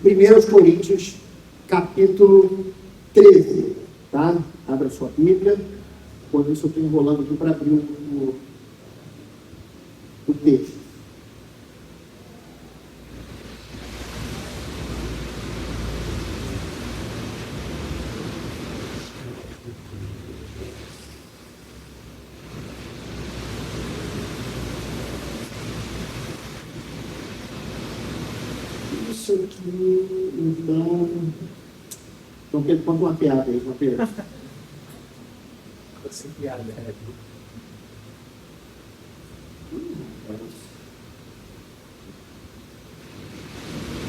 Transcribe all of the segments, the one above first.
1 Coríntios, capítulo 13, tá? Abra sua Bíblia. Por isso eu estou enrolando aqui para abrir o texto. Isso aqui, então Pedro, conta uma piada aí, João Pedro. Sem piada, é.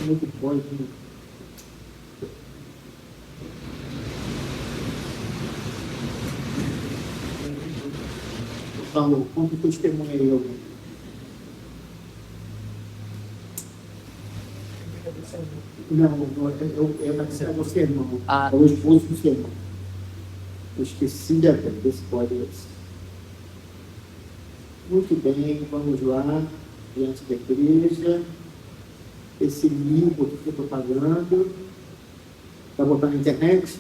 Muito bom. Então, conta o testemunho aí, alguém. Não, é você, irmão. É o esposo do seu irmão. Eu esqueci desse pode. Muito bem, vamos lá, diante da igreja. Esse livro que eu estou pagando. Vai botar na internet?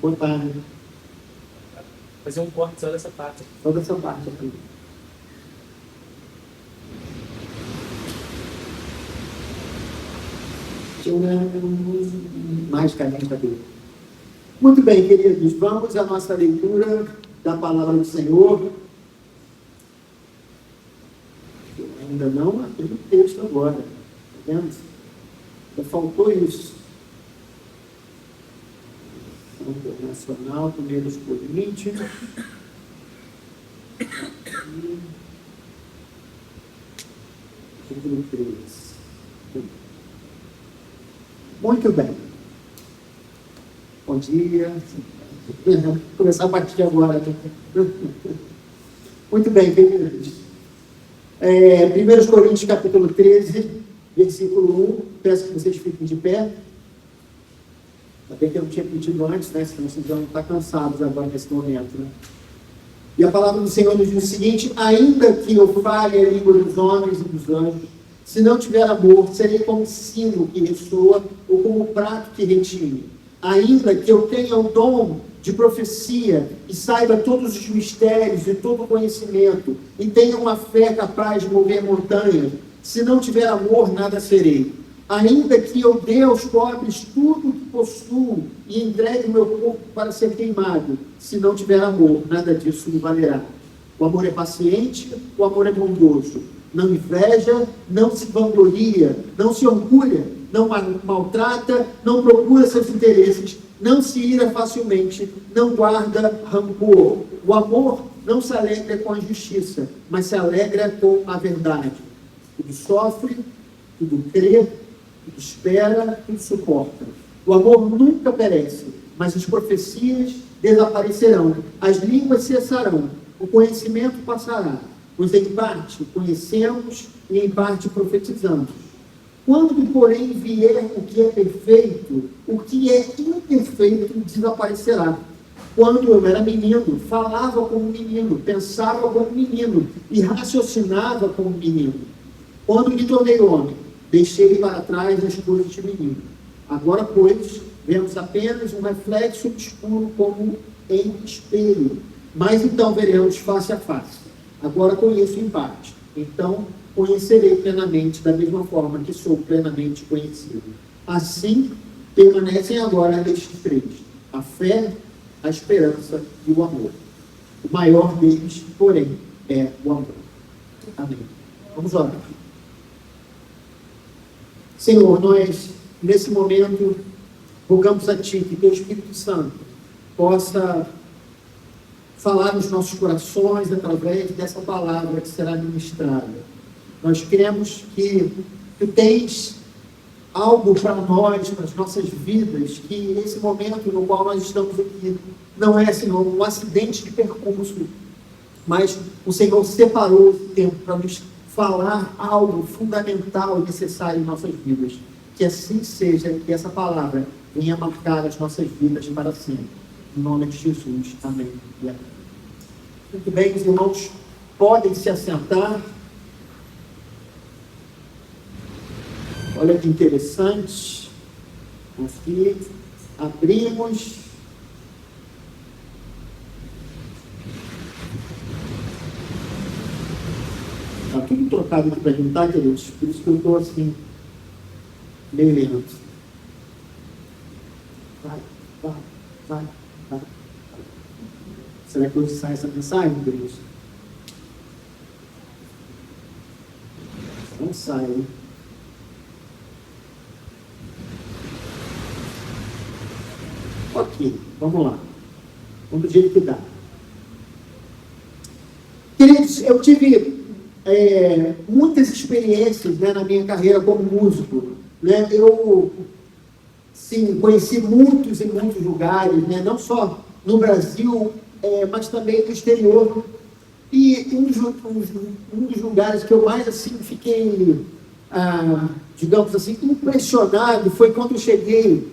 Botar, né? Fazer um corte só dessa parte. Só dessa parte aqui. Mais carente aqui. Muito bem, queridos, vamos à nossa leitura da palavra do Senhor. Eu ainda não abri o texto agora, tá vendo? Já faltou isso. Internacional, 1 Coríntios. Capítulo 13. Muito bem. Bom dia. Vou começar a partir de agora. Muito bem, queridos. 1 Coríntios, capítulo 13, versículo 1. Peço que vocês fiquem de pé. Ainda bem que eu não tinha pedido antes, né? Senão vocês vão estar cansados agora nesse momento, né? E a palavra do Senhor nos diz o seguinte: ainda que eu fale a língua dos homens e dos anjos, se não tiver amor, serei como sino que ressoa ou como prato que retine. Ainda que eu tenha o dom de profecia e saiba todos os mistérios e todo o conhecimento e tenha uma fé capaz de mover montanhas, se não tiver amor, nada serei. Ainda que eu dê aos pobres tudo o que possuo e entregue o meu corpo para ser queimado, se não tiver amor, nada disso me valerá. O amor é paciente, o amor é bondoso. Não inveja, não se vangloria, não se orgulha, não maltrata, não procura seus interesses, não se ira facilmente, não guarda rancor. O amor não se alegra com a injustiça, mas se alegra com a verdade. Tudo sofre, tudo crê, tudo espera, tudo suporta. O amor nunca perece, mas as profecias desaparecerão, as línguas cessarão, o conhecimento passará. Pois em parte conhecemos e em parte profetizamos. Quando, porém, vier o que é perfeito, o que é imperfeito desaparecerá. Quando eu era menino, falava como menino, pensava como menino e raciocinava como menino. Quando me tornei homem, deixei para trás as coisas de menino. Agora, pois, vemos apenas um reflexo obscuro como em espelho. Mas então veremos face a face. Agora conheço em parte, então conhecerei plenamente, da mesma forma que sou plenamente conhecido. Assim, permanecem agora estes três: a fé, a esperança e o amor. O maior deles, porém, é o amor. Amém. Vamos orar. Senhor, nós, nesse momento, rogamos a Ti que Teu Espírito Santo possa falar nos nossos corações através dessa palavra que será ministrada. Nós cremos que Tu tens algo para nós, para as nossas vidas, que esse momento no qual nós estamos aqui não é, Senhor, um acidente de percurso, mas o Senhor separou esse tempo para nos falar algo fundamental e necessário em nossas vidas. Que assim seja, que essa palavra venha marcar as nossas vidas para sempre. Em nome de Jesus. Amém. E amém. Muito bem, os irmãos podem se assentar. Olha que interessante. Aqui, abrimos. Está tudo trocado aqui para gente, tá, queridos? Por isso que eu estou assim, meio lento. Vai. Será que hoje sai essa mensagem, queridos? Não sai, hein? Ok, vamos lá. Vamos do jeito que dá. Queridos, eu tive muitas experiências, né, na minha carreira como músico. Né? Eu, sim, conheci muitos e muitos lugares, né? Não só no Brasil, mas também no exterior. E um dos lugares que eu mais assim, fiquei, digamos assim, impressionado foi quando eu cheguei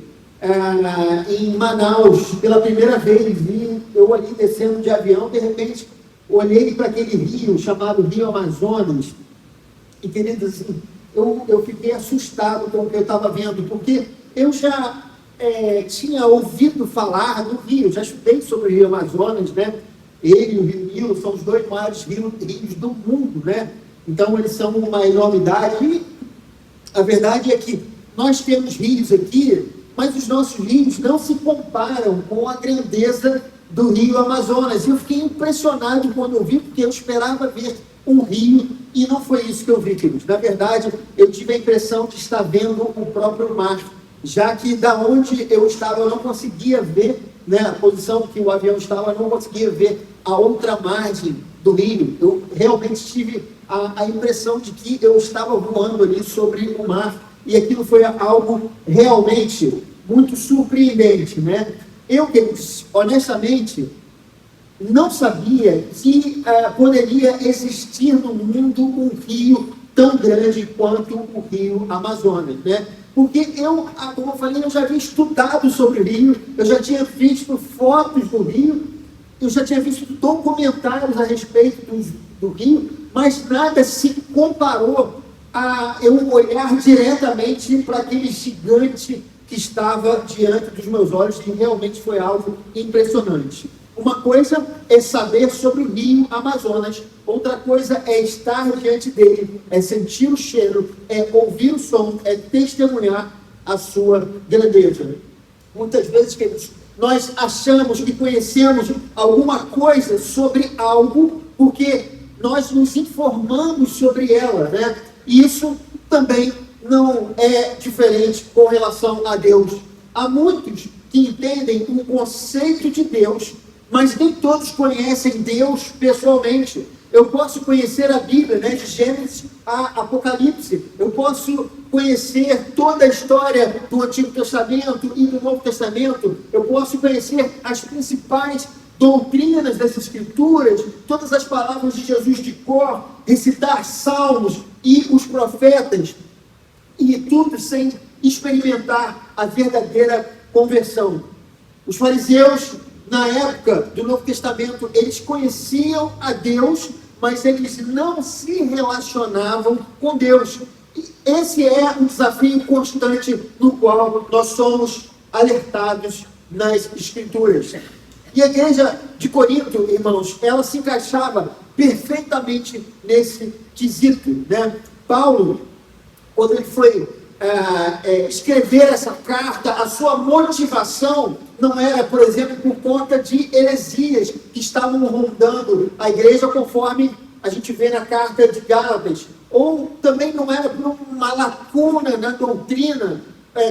em Manaus pela primeira vez. E eu ali descendo de avião, de repente, olhei para aquele rio chamado Rio Amazonas. E, queridos, assim, eu fiquei assustado com o que eu estava vendo, porque eu já tinha ouvido falar do rio, já estudei sobre o Rio Amazonas, né? Ele e o Rio Nilo são os dois maiores rios do mundo, né? Então, eles são uma enormidade. E a verdade é que nós temos rios aqui, mas os nossos rios não se comparam com a grandeza do Rio Amazonas. E eu fiquei impressionado quando eu vi, porque eu esperava ver um rio, e não foi isso que eu vi, queridos. Na verdade, eu tive a impressão de estar vendo o próprio mar, já que da onde eu estava, eu não conseguia ver, né, a posição que o avião estava, eu não conseguia ver a outra margem do rio. Eu realmente tive a impressão de que eu estava voando ali sobre o mar, e aquilo foi algo realmente muito surpreendente, né? Eu, honestamente, não sabia que poderia existir no mundo um rio tão grande quanto o Rio Amazonas, né? Porque eu, como eu falei, eu já havia estudado sobre o rio, eu já tinha visto fotos do rio, eu já tinha visto documentários a respeito do rio, mas nada se comparou a eu olhar diretamente para aquele gigante que estava diante dos meus olhos, e realmente foi algo impressionante. Uma coisa é saber sobre o Rio Amazonas, outra coisa é estar diante dele, é sentir o cheiro, é ouvir o som, é testemunhar a sua grandeza. Muitas vezes, queridos, nós achamos que conhecemos alguma coisa sobre algo porque nós nos informamos sobre ela, né? E isso também não é diferente com relação a Deus. Há muitos que entendem um conceito de Deus, mas nem todos conhecem Deus pessoalmente. Eu posso conhecer a Bíblia, né, de Gênesis a Apocalipse. Eu posso conhecer toda a história do Antigo Testamento e do Novo Testamento. Eu posso conhecer as principais doutrinas das Escrituras, todas as palavras de Jesus de cor, recitar salmos e os profetas, e tudo sem experimentar a verdadeira conversão. Os fariseus, na época do Novo Testamento, eles conheciam a Deus, mas eles não se relacionavam com Deus. E esse é um desafio constante no qual nós somos alertados nas Escrituras. E a igreja de Corinto, irmãos, ela se encaixava perfeitamente nesse quesito, né? Paulo, quando ele foi escrever essa carta, a sua motivação não era, por exemplo, por conta de heresias que estavam rondando a igreja, conforme a gente vê na carta de Gálatas, ou também não era por uma lacuna na doutrina,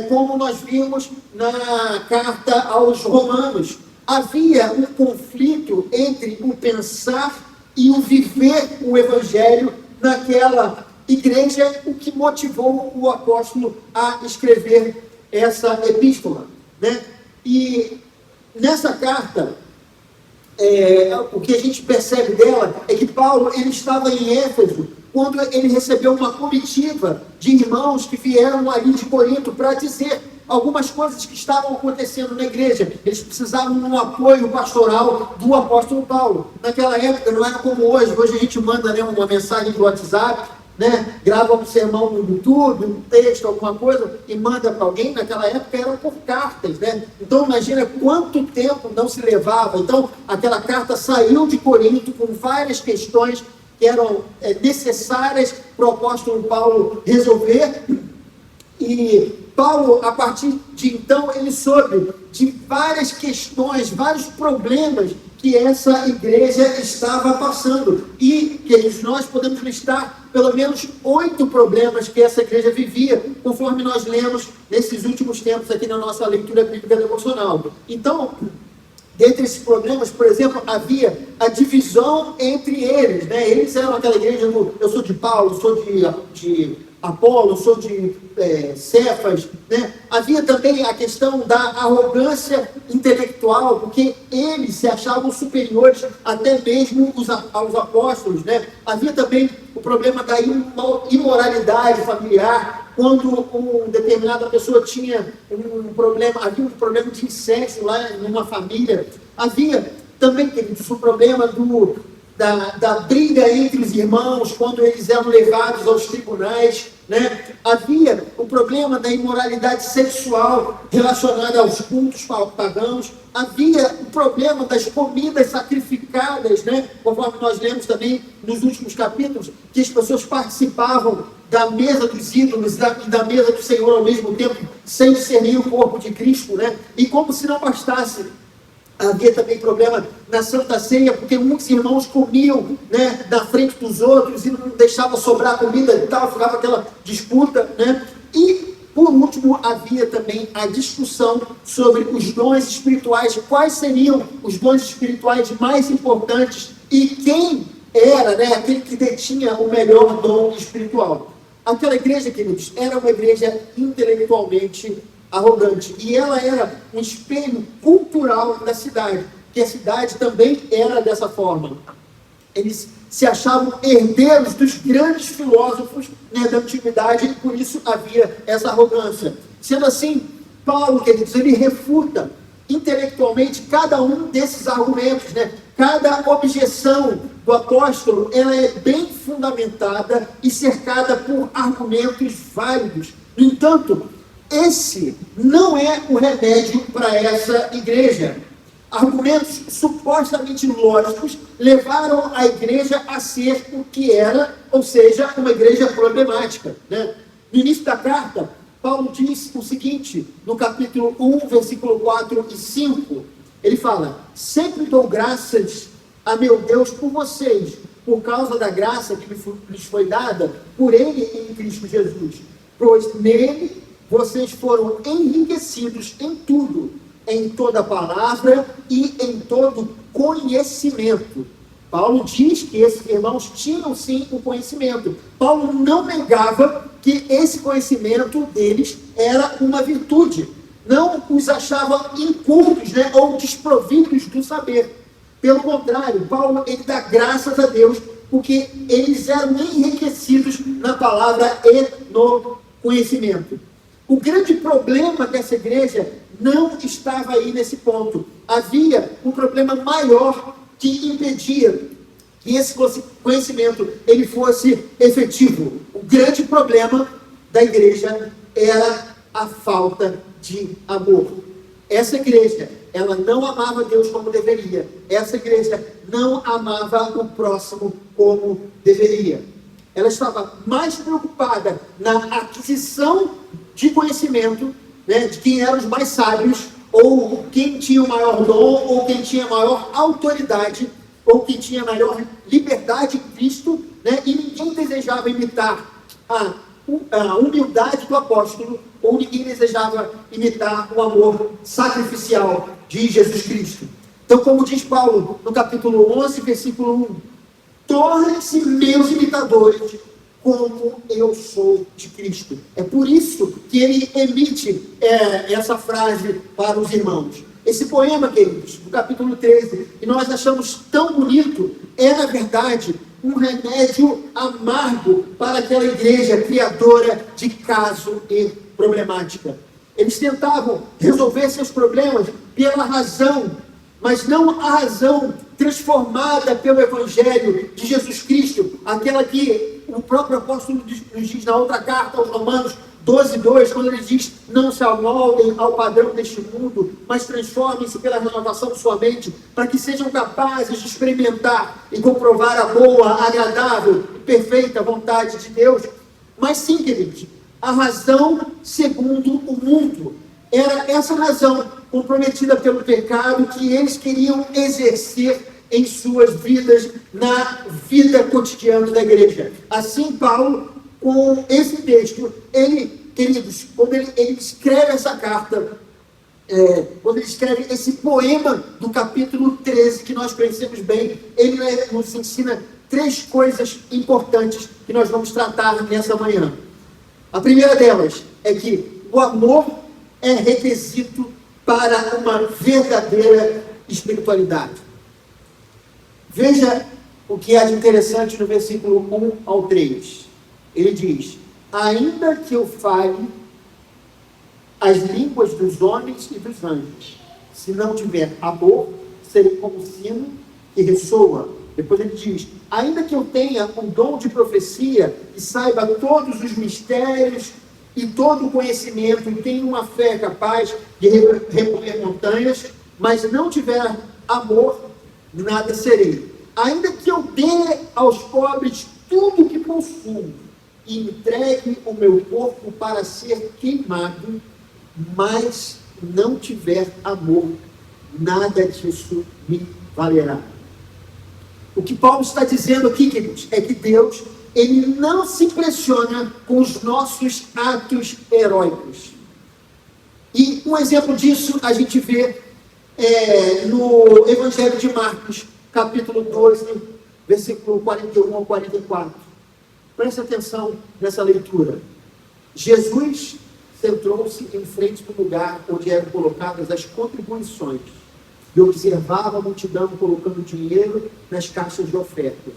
como nós vimos na carta aos Romanos. Havia um conflito entre o pensar e o viver o evangelho naquela igreja, o que motivou o apóstolo a escrever essa epístola, né? E nessa carta, o que a gente percebe dela é que Paulo, ele estava em Éfeso quando ele recebeu uma comitiva de irmãos que vieram ali de Corinto para dizer algumas coisas que estavam acontecendo na igreja. Eles precisavam de um apoio pastoral do apóstolo Paulo. Naquela época não era como hoje. Hoje a gente manda, né, uma mensagem do WhatsApp né, grava um sermão no YouTube, um texto, alguma coisa, e manda para alguém. Naquela época eram por cartas, né? Então imagina quanto tempo não se levava. Então aquela carta saiu de Corinto com várias questões que eram necessárias para o apóstolo Paulo resolver. E Paulo, a partir de então, ele soube de várias questões, vários problemas que essa igreja estava passando. E, queridos, nós podemos listar pelo menos 8 problemas que essa igreja vivia, conforme nós lemos nesses últimos tempos aqui na nossa leitura bíblica devocional. Então, dentre esses problemas, por exemplo, havia a divisão entre eles, né? Eles eram aquela igreja do eu sou de Paulo, sou de Apolo, sou de Cefas, né? Havia também a questão da arrogância intelectual, porque eles se achavam superiores até mesmo aos apóstolos, né? Havia também o problema da imoralidade familiar, quando uma determinada pessoa tinha um problema, havia um problema de incesto lá numa família. Havia também, queridos, o problema da briga entre os irmãos, quando eles eram levados aos tribunais, né? Havia o problema da imoralidade sexual relacionada aos cultos pagãos. Havia o problema das comidas sacrificadas, né? Conforme nós lemos também nos últimos capítulos, que as pessoas participavam da mesa dos ídolos e da mesa do Senhor ao mesmo tempo, sem discernir o corpo de Cristo, né? E como se não bastasse, havia também problema na Santa Ceia, porque muitos irmãos comiam, né, na frente dos outros e não deixava sobrar comida e tal, ficava aquela disputa, né? E, por último, havia também a discussão sobre os dons espirituais, quais seriam os dons espirituais mais importantes e quem era, né, aquele que detinha o melhor dom espiritual. Aquela igreja, queridos, era uma igreja intelectualmente arrogante, e ela era um espelho cultural da cidade, que a cidade também era dessa forma. Eles se achavam herdeiros dos grandes filósofos, né, da antiguidade, e por isso havia essa arrogância. Sendo assim, Paulo, queridos, ele refuta intelectualmente cada um desses argumentos, né? Cada objeção do apóstolo, ela é bem fundamentada e cercada por argumentos válidos. No entanto, esse não é o remédio para essa igreja. Argumentos supostamente lógicos levaram a igreja a ser o que era, ou seja, uma igreja problemática, né? No início da carta, Paulo diz o seguinte, no capítulo 1, versículo 4 e 5, ele fala: sempre dou graças a meu Deus por vocês, por causa da graça que lhes foi dada por Ele em Cristo Jesus, pois nele vocês foram enriquecidos em tudo, em toda palavra e em todo conhecimento. Paulo diz que esses irmãos tinham sim o conhecimento. Paulo não negava que esse conhecimento deles era uma virtude. Não os achava incultos, né, ou desprovidos do saber. Pelo contrário, Paulo, ele dá graças a Deus, porque eles eram enriquecidos na palavra e no conhecimento. O grande problema dessa igreja não estava aí nesse ponto. Havia um problema maior que impedia que esse conhecimento ele fosse efetivo. O grande problema da igreja era a falta de amor. Essa igreja, ela não amava Deus como deveria. Essa igreja não amava o próximo como deveria. Ela estava mais preocupada na aquisição de conhecimento, né, de quem eram os mais sábios, ou quem tinha o maior dom, ou quem tinha a maior autoridade, ou quem tinha a maior liberdade em Cristo, né, e ninguém desejava imitar a humildade do apóstolo, ou ninguém desejava imitar o amor sacrificial de Jesus Cristo. Então, como diz Paulo no capítulo 11, versículo 1, tornem-se meus imitadores, como eu sou de Cristo. É por isso que ele emite essa frase para os irmãos. Esse poema, queridos, do capítulo 13, que nós achamos tão bonito, é, na verdade, um remédio amargo para aquela igreja criadora de caso e problemática. Eles tentavam resolver seus problemas pela razão, mas não a razão transformada pelo Evangelho de Jesus Cristo, aquela que o próprio apóstolo nos diz na outra carta aos Romanos 12:2, quando ele diz: não se amoldem ao padrão deste mundo, mas transformem-se pela renovação de sua mente, para que sejam capazes de experimentar e comprovar a boa, agradável e perfeita vontade de Deus. Mas sim, queridos, a razão segundo o mundo era essa razão comprometida pelo pecado que eles queriam exercer em suas vidas, na vida cotidiana da igreja. Assim, Paulo, com esse texto, queridos, quando ele escreve essa carta, quando ele escreve esse poema do capítulo 13, que nós conhecemos bem, ele nos ensina 3 coisas importantes que nós vamos tratar nessa manhã. A primeira delas é que o amor é requisito para uma verdadeira espiritualidade. Veja o que há de interessante no versículo 1 ao 3. Ele diz: ainda que eu fale as línguas dos homens e dos anjos, se não tiver amor, serei como sino que ressoa. Depois ele diz: ainda que eu tenha um dom de profecia e saiba todos os mistérios e todo o conhecimento e tenha uma fé capaz de remover montanhas, mas não tiver amor, nada serei. Ainda que eu dê aos pobres tudo o que possuo e entregue o meu corpo para ser queimado, mas não tiver amor, nada disso me valerá. O que Paulo está dizendo aqui, queridos, é que Deus, ele não se impressiona com os nossos atos heróicos. E um exemplo disso a gente vê no Evangelho de Marcos, capítulo 12, versículo 41 ao 44. Preste atenção nessa leitura. Jesus sentou-se em frente do lugar onde eram colocadas as contribuições e observava a multidão colocando dinheiro nas caixas de ofertas.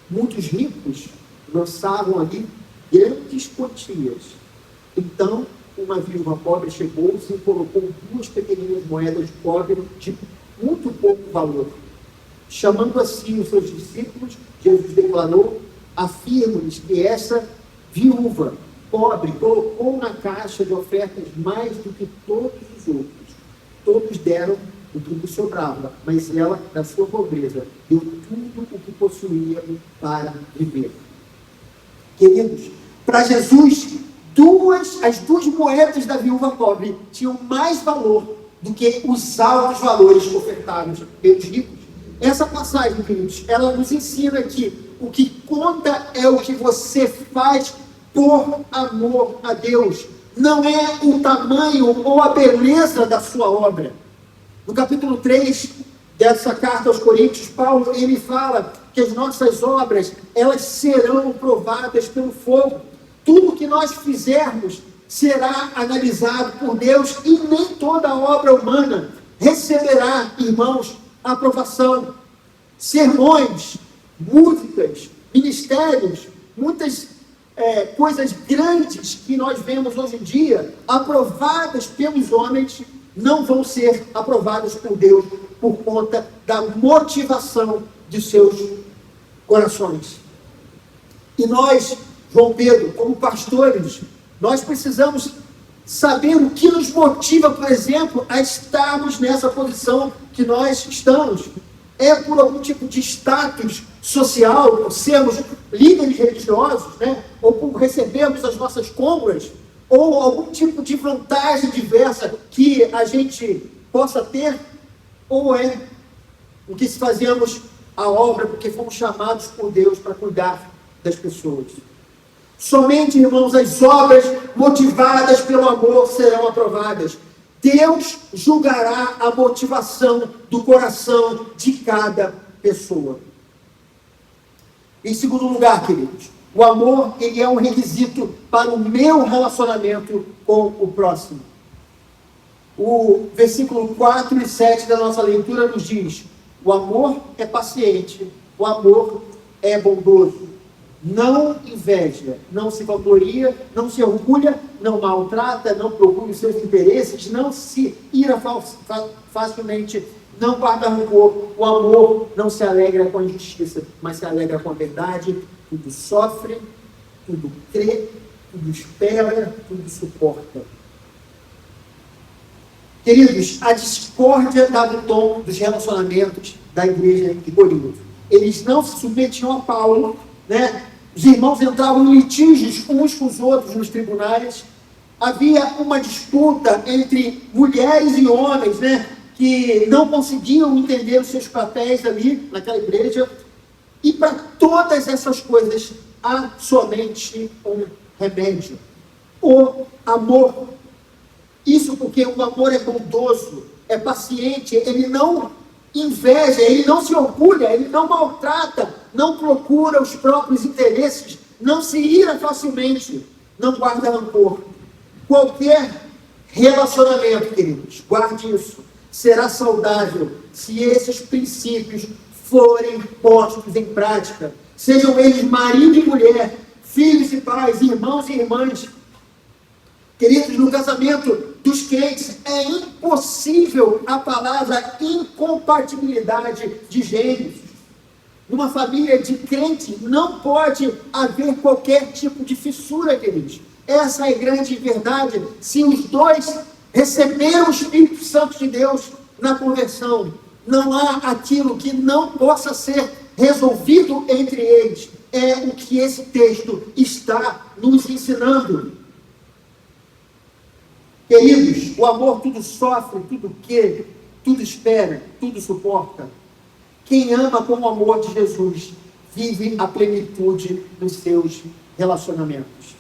Muitos ricos lançavam ali grandes quantias. Então, uma viúva pobre chegou-se e colocou 2 pequeninas moedas de cobre de muito pouco valor. Chamando assim os seus discípulos, Jesus declarou: afirmo-lhes que essa viúva pobre colocou na caixa de ofertas mais do que todos os outros. Todos deram o que sobrava, mas ela, da sua pobreza, deu tudo o que possuía para viver. Queridos, para Jesus, as 2 moedas da viúva pobre tinham mais valor do que os altos valores ofertados pelos ricos. Essa passagem, queridos, ela nos ensina que o que conta é o que você faz por amor a Deus. Não é o tamanho ou a beleza da sua obra. No capítulo 3 dessa carta aos Coríntios, Paulo, ele fala que as nossas obras, elas serão provadas pelo fogo. Tudo que nós fizermos será analisado por Deus e nem toda obra humana receberá, irmãos, aprovação. Sermões, músicas, ministérios, muitas coisas grandes que nós vemos hoje em dia, aprovadas pelos homens, não vão ser aprovadas por Deus por conta da motivação de seus corações. E nós, João Pedro, como pastores, nós precisamos saber o que nos motiva, por exemplo, a estarmos nessa posição que nós estamos. É por algum tipo de status social, por sermos líderes religiosos, né? Ou por recebermos as nossas compras, ou algum tipo de vantagem diversa que a gente possa ter, ou é o que se fazemos a obra porque fomos chamados por Deus para cuidar das pessoas. Somente, irmãos, as obras motivadas pelo amor serão aprovadas. Deus julgará a motivação do coração de cada pessoa. Em segundo lugar, queridos, o amor, ele é um requisito para o meu relacionamento com o próximo. O versículo 4 e 7 da nossa leitura nos diz: o amor é paciente, o amor é bondoso. Não inveja, não se vangloria, não se orgulha, não maltrata, não procura os seus interesses, não se ira facilmente, não guarda rancor. O amor não se alegra com a injustiça, mas se alegra com a verdade. tudo sofre, tudo crê, tudo espera, tudo suporta. Queridos, a discórdia dava o tom dos relacionamentos da igreja de Corinto. Eles não se submetiam a Paulo, né? Os irmãos entravam em litígios uns com os outros nos tribunais. Havia uma disputa entre mulheres e homens, né? Que não conseguiam entender os seus papéis ali naquela igreja. E para todas essas coisas há somente um remédio: o amor. Isso porque o amor é bondoso, é paciente, ele não inveja, ele não se orgulha, ele não maltrata, não procura os próprios interesses, não se ira facilmente, não guarda rancor. Qualquer relacionamento, queridos, guarde isso, será saudável se esses princípios forem postos em prática. Sejam eles marido e mulher, filhos e pais, irmãos e irmãs. Queridos, no casamento dos crentes é impossível a palavra incompatibilidade de gêneros. Numa família de crente não pode haver qualquer tipo de fissura, queridos. Essa é a grande verdade. Se os dois receberam o Espírito Santo de Deus na conversão, não há aquilo que não possa ser resolvido entre eles. É o que esse texto está nos ensinando. Queridos, o amor tudo sofre, tudo crê, tudo espera, tudo suporta. Quem ama com o amor de Jesus vive a plenitude dos seus relacionamentos.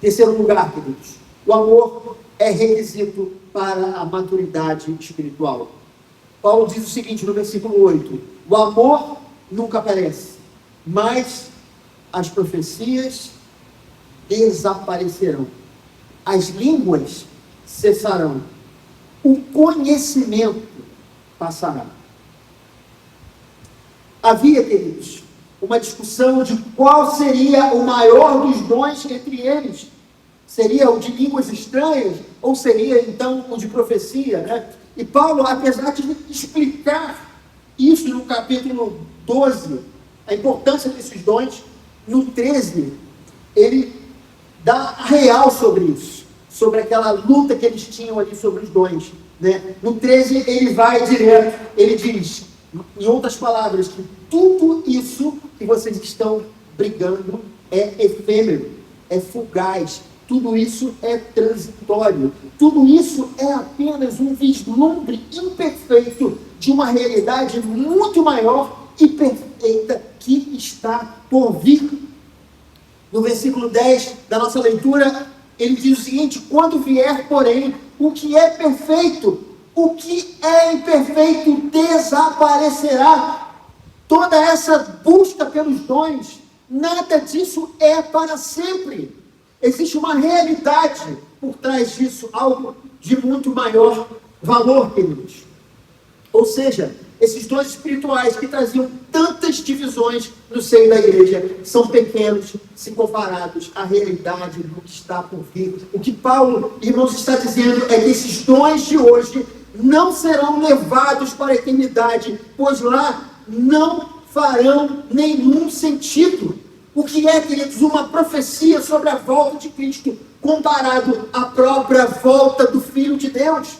Terceiro lugar, queridos, o amor é requisito para a maturidade espiritual. Paulo diz o seguinte no versículo 8: o amor nunca perece, mas as profecias desaparecerão. As línguas cessarão, o conhecimento passará. Havia, queridos, uma discussão de qual seria o maior dos dons entre eles. Seria o de línguas estranhas, ou seria então o de profecia, né? E Paulo, apesar de explicar isso no capítulo 12, a importância desses dons, no 13, ele dá real sobre isso, sobre aquela luta que eles tinham ali sobre os dons, né? No 13 ele vai direto, ele diz, em outras palavras, que tudo isso que vocês estão brigando é efêmero, é fugaz, tudo isso é transitório, tudo isso é apenas um vislumbre imperfeito de uma realidade muito maior e perfeita que está por vir. No versículo 10 da nossa leitura, ele diz o seguinte: quando vier, porém, o que é perfeito, o que é imperfeito desaparecerá. Toda essa busca pelos dons, nada disso é para sempre. Existe uma realidade por trás disso, algo de muito maior valor, queridos. Ou seja, esses dons espirituais que traziam tantas divisões no seio da igreja são pequenos se comparados à realidade do que está por vir. O que Paulo, irmãos, está dizendo é que esses dons de hoje não serão levados para a eternidade, pois lá não farão nenhum sentido. O que é, queridos, uma profecia sobre a volta de Cristo comparado à própria volta do Filho de Deus?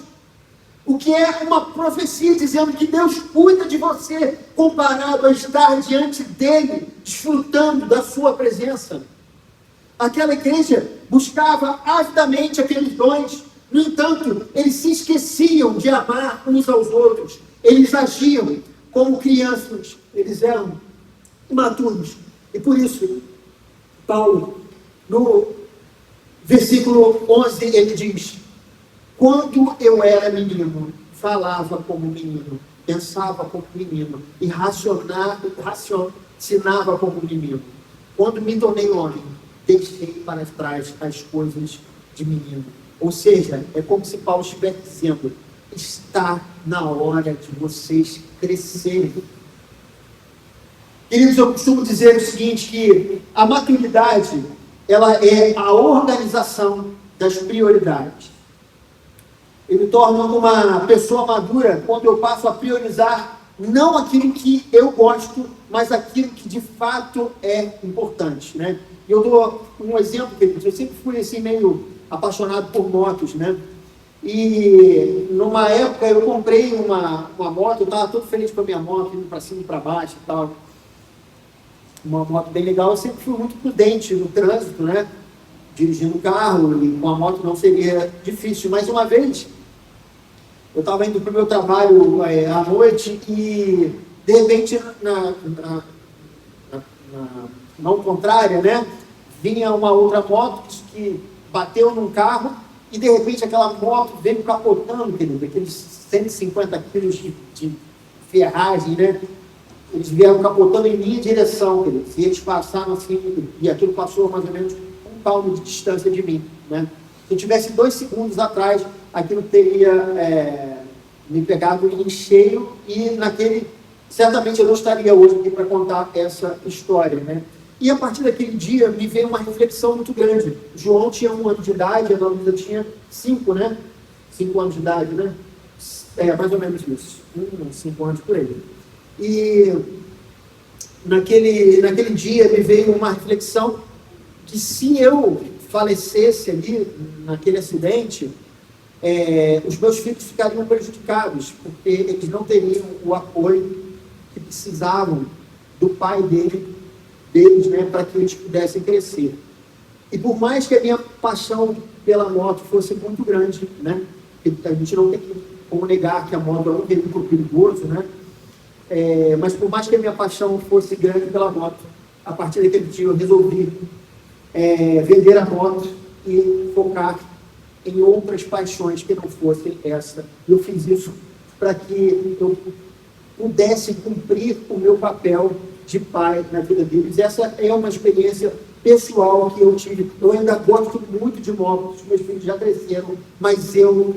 O que é uma profecia dizendo que Deus cuida de você, comparado a estar diante dele, desfrutando da sua presença? Aquela igreja buscava avidamente aqueles dons, no entanto, eles se esqueciam de amar uns aos outros, eles agiam como crianças, eles eram imaturos, e por isso, Paulo, no versículo 11, ele diz: quando eu era menino, falava como menino, pensava como menino, e raciocinava como menino. Quando me tornei homem, deixei para trás as coisas de menino. Ou seja, é como se Paulo estivesse dizendo: está na hora de vocês crescerem. Queridos, eu costumo dizer o seguinte, que a maturidade, ela é a organização das prioridades. Eu me torno uma pessoa madura quando eu passo a priorizar não aquilo que eu gosto, mas aquilo que de fato é importante, né? Eu dou um exemplo, queridos. Eu sempre fui assim meio apaixonado por motos, né? E numa época eu comprei uma moto, eu estava todo feliz com a minha moto, indo para cima e para baixo e tal. Uma moto bem legal. Eu sempre fui muito prudente no trânsito, né? Dirigindo o carro, e com a moto não seria difícil. Mas uma vez, eu estava indo para o meu trabalho à noite e, de repente, na mão contrária, né? Vinha uma outra moto que bateu num carro e, de repente, aquela moto veio capotando, querido, aqueles 150 quilos de ferragem, né? Eles vieram capotando em minha direção, queridos, e eles passaram assim, e aquilo passou mais ou menos um palmo de distância de mim, né? Se eu tivesse 2 segundos atrás, aquilo teria me pegado em cheio e certamente eu não estaria hoje aqui para contar essa história, né? E a partir daquele dia me veio uma reflexão muito grande. João tinha 1 ano de idade, a Ana Luísa tinha 5, né? 5 anos de idade, né? Mais ou menos isso. 5 anos por aí. E naquele dia me veio uma reflexão que se eu falecesse ali, naquele acidente, os meus filhos ficariam prejudicados, porque eles não teriam o apoio que precisavam do pai deles, né, para que eles pudessem crescer. E por mais que a minha paixão pela moto fosse muito grande, né, a gente não tem como negar que a moto é um veículo perigoso, né, mas por mais que a minha paixão fosse grande pela moto, a partir daquele dia eu resolvi vender a moto e focar em outras paixões que não fossem essa. Eu fiz isso para que eu pudesse cumprir o meu papel de pai na vida deles. Essa é uma experiência pessoal que eu tive. Eu ainda gosto muito de motos, meus filhos já cresceram, mas eu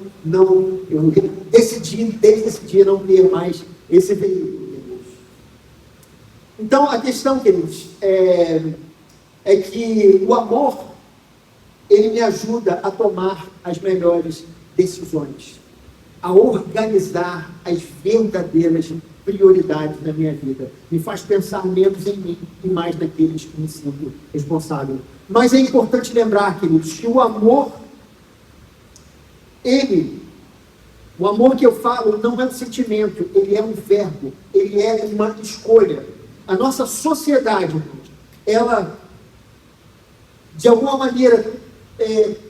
decidi, desde esse dia, não ter mais esse veículo. Então, a questão, queridos, é que o amor, ele me ajuda a tomar as melhores decisões, a organizar as verdadeiras prioridades da minha vida. Me faz pensar menos em mim e mais naqueles que me sinto responsável. Mas é importante lembrar, queridos, que o amor que eu falo não é um sentimento, ele é um verbo, ele é uma escolha. A nossa sociedade, ela, de alguma maneira,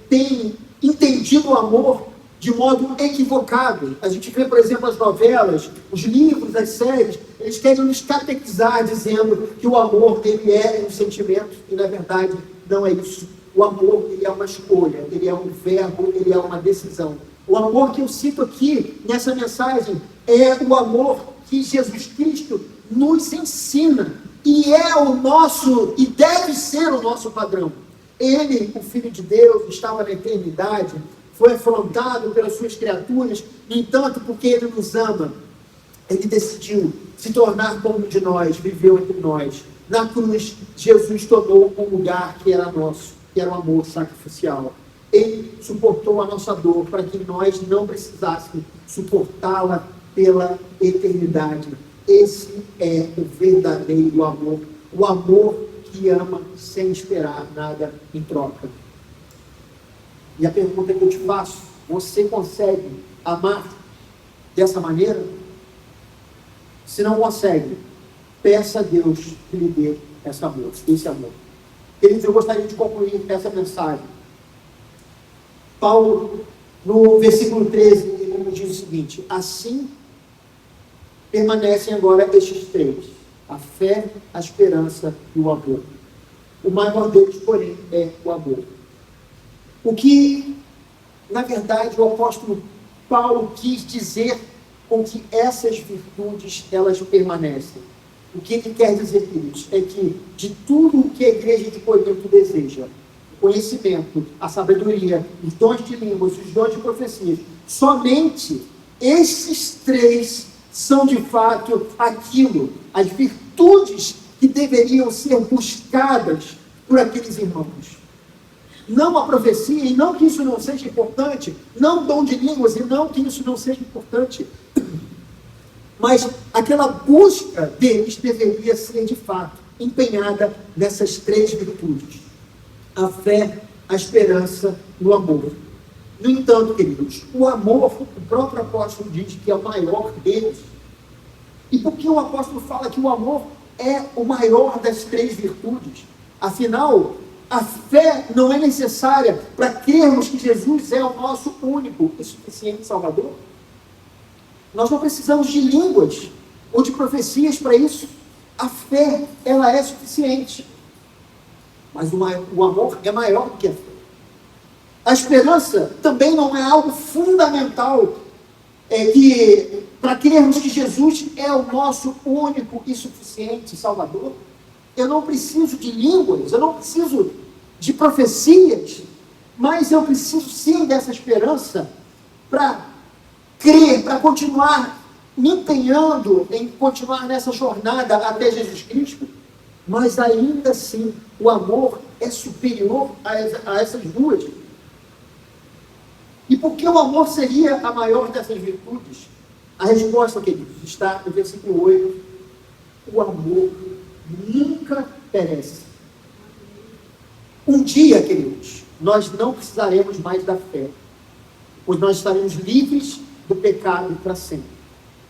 tem entendido o amor de modo equivocado. A gente vê, por exemplo, as novelas, os livros, as séries, eles querem nos catequizar dizendo que o amor, ele é um sentimento, e na verdade não é isso. O amor, ele é uma escolha, ele é um verbo, ele é uma decisão. O amor que eu cito aqui nessa mensagem é o amor que Jesus Cristo nos ensina, e é o nosso, e deve ser o nosso padrão. Ele, o Filho de Deus, estava na eternidade, foi afrontado pelas suas criaturas, no entanto, porque Ele nos ama, Ele decidiu se tornar como um de nós, viveu entre nós. Na cruz, Jesus tomou um lugar que era nosso, que era o amor sacrificial. Ele suportou a nossa dor para que nós não precisássemos suportá-la pela eternidade. Esse é o verdadeiro amor, o amor que ama sem esperar nada em troca. E a pergunta que eu te faço: você consegue amar dessa maneira? Se não consegue, peça a Deus que lhe dê esse amor. Queridos, eu gostaria de concluir essa mensagem. Paulo, no versículo 13, ele nos diz o seguinte: assim permanecem agora estes 3, a fé, a esperança e o amor. O maior deles, porém, é o amor. O que, na verdade, o apóstolo Paulo quis dizer com que essas virtudes, elas permanecem. O que ele quer dizer, queridos, é que de tudo o que a igreja de Corinto deseja, o conhecimento, a sabedoria, os dons de línguas, os dons de profecias, somente esses 3 são de fato aquilo, as virtudes que deveriam ser buscadas por aqueles irmãos. Não a profecia, e não que isso não seja importante, não o dom de línguas, e não que isso não seja importante, Mas aquela busca deles deveria ser, de fato, empenhada nessas três virtudes: a fé, a esperança e o amor. No entanto, queridos, o amor, o próprio apóstolo diz que é o maior deles. E por que o apóstolo fala que o amor é o maior das três virtudes? Afinal, a fé não é necessária para crermos que Jesus é o nosso único e suficiente Salvador. Nós não precisamos de línguas ou de profecias para isso. A fé, ela é suficiente. Mas o amor é maior do que a fé. A esperança também não é algo fundamental que para crermos que Jesus é o nosso único e suficiente Salvador. Eu não preciso de línguas, eu não preciso de profecias, mas eu preciso sim dessa esperança para crer, para continuar me empenhando em continuar nessa jornada até Jesus Cristo. Mas ainda assim, o amor é superior a essas duas. E por que o amor seria a maior dessas virtudes? A resposta, queridos, está no versículo 8. O amor nunca perece. Um dia, queridos, nós não precisaremos mais da fé, pois nós estaremos livres do pecado para sempre.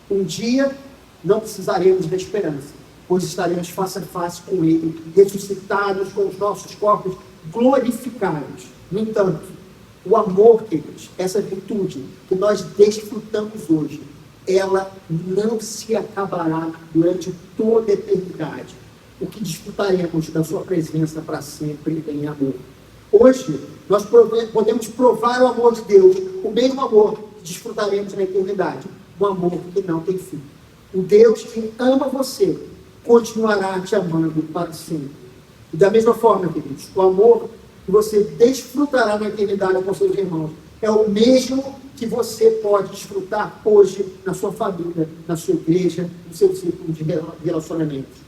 Um dia não precisaremos da esperança, pois estaremos face a face com Ele, ressuscitados com os nossos corpos glorificados. No entanto, o amor, queridos, essa virtude que nós desfrutamos hoje, ela não se acabará durante toda a eternidade. O que desfrutaremos da sua presença para sempre em amor. Hoje, nós podemos provar o amor de Deus, o mesmo amor que desfrutaremos na eternidade, um amor que não tem fim. O Deus que ama você continuará te amando para sempre. E da mesma forma, queridos, o amor que você desfrutará na eternidade com seus irmãos é o mesmo que você pode desfrutar hoje na sua família, na sua igreja, no seu círculo de relacionamentos.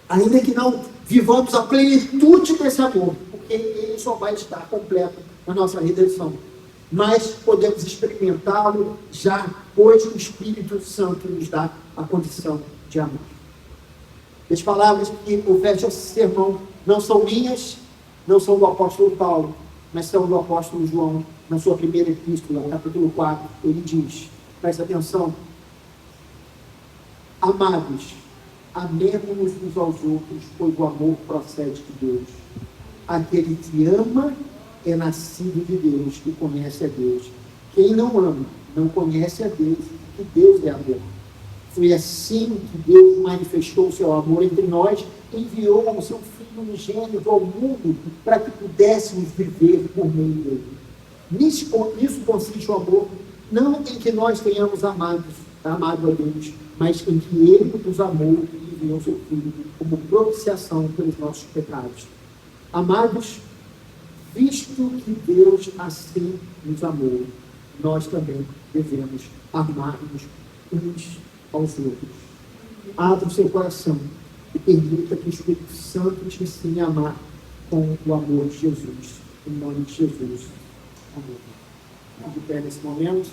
Ainda que não vivamos a plenitude desse amor, porque ele só vai estar completo na nossa redenção. Mas podemos experimentá-lo já, pois o Espírito Santo nos dá a condição de amar. As palavras que o fecho esse sermão não são minhas, não são do apóstolo Paulo, mas são do apóstolo João, na sua primeira epístola, capítulo 4, ele diz, presta atenção: amados, amemo-nos uns aos outros, pois o amor procede de Deus. Aquele que ama é nascido de Deus e conhece a Deus. Quem não ama, não conhece a Deus, porque Deus é amor. Foi assim que Deus manifestou o seu amor entre nós, enviou o seu Filho unigênito ao mundo para que pudéssemos viver por meio dele. Nisso consiste o amor, não em que nós tenhamos amado a Deus, mas em que Ele nos amou e enviou o seu Filho como propiciação pelos nossos pecados. Amados, visto que Deus assim nos amou, nós também devemos amar-nos uns aos outros. Abra o seu coração e permita que o Espírito Santo te ensine a amar com o amor de Jesus. Em nome de Jesus. Amém. Vamos de pé nesse momento.